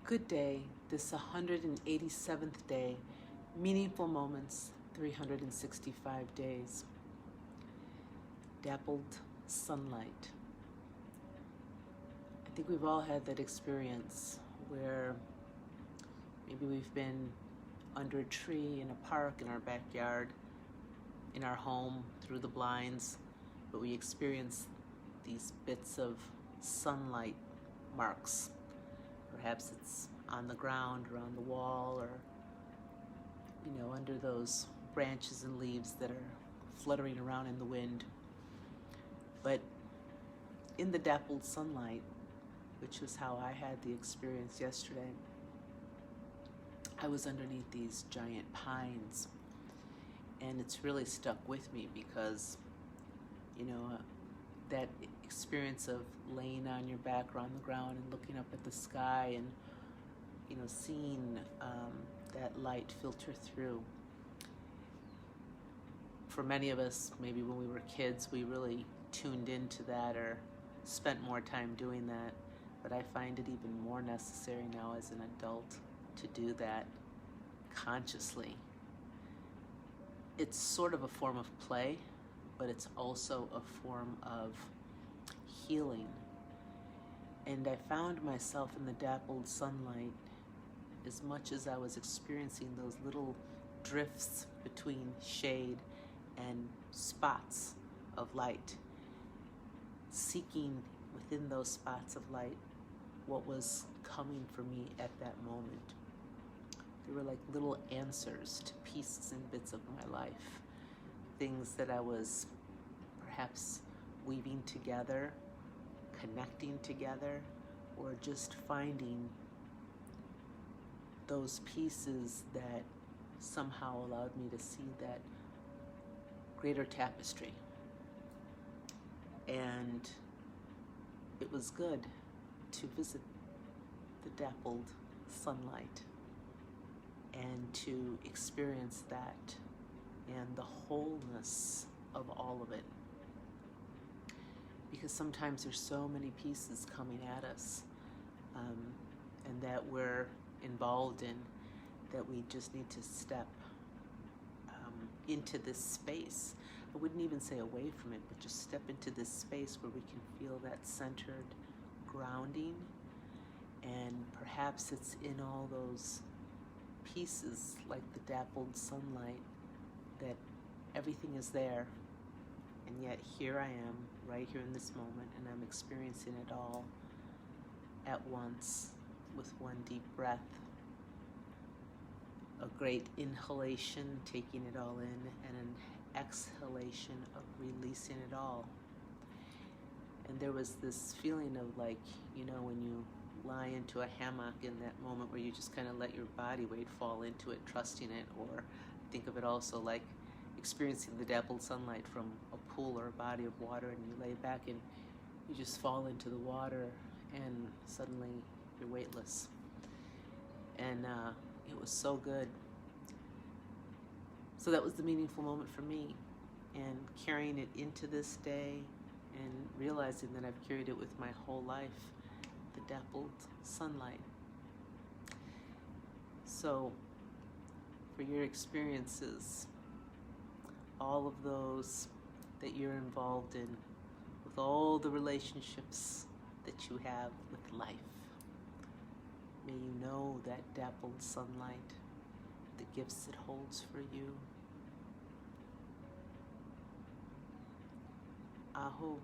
Good day, this 187th day, meaningful moments, 365 days. Dappled sunlight. I think we've all had that experience where maybe we've been under a tree in a park in our backyard, in our home, through the blinds, but we experience these bits of sunlight marks. Perhaps it's on the ground or on the wall or, under those branches and leaves that are fluttering around in the wind. But in the dappled sunlight, which was how I had the experience yesterday, I was underneath these giant pines, and it's really stuck with me because, that experience of laying on your back or on the ground and looking up at the sky and, seeing that light filter through. For many of us, maybe when we were kids, we really tuned into that or spent more time doing that, but I find it even more necessary now as an adult to do that consciously. It's sort of a form of play, but it's also a form of healing. And I found myself in the dappled sunlight, as much as I was experiencing those little drifts between shade and spots of light, seeking within those spots of light what was coming for me at that moment. They were like little answers to pieces and bits of my life, things that I was perhaps weaving together, connecting together, or just finding those pieces that somehow allowed me to see that greater tapestry. And it was good to visit the dappled sunlight and to experience that and the wholeness of all of it. Because sometimes there's so many pieces coming at us and that we're involved in, that we just need to step into this space. I wouldn't even say away from it, but just step into this space where we can feel that centered grounding. And perhaps it's in all those pieces, like the dappled sunlight, that everything is there. And yet here I am, right here in this moment, and I'm experiencing it all at once with one deep breath. A great inhalation, taking it all in, and an exhalation of releasing it all. And there was this feeling of like, when you lie into a hammock in that moment where you just kind of let your body weight fall into it, trusting it, or think of it also like experiencing the dappled sunlight from a pool or a body of water, and you lay back and you just fall into the water and suddenly you're weightless. And it was so good. So that was the meaningful moment for me, and carrying it into this day and realizing that I've carried it with my whole life, the dappled sunlight. So for your experiences, all of those that you're involved in, with all the relationships that you have with life, may you know that dappled sunlight, the gifts it holds for you. Aho.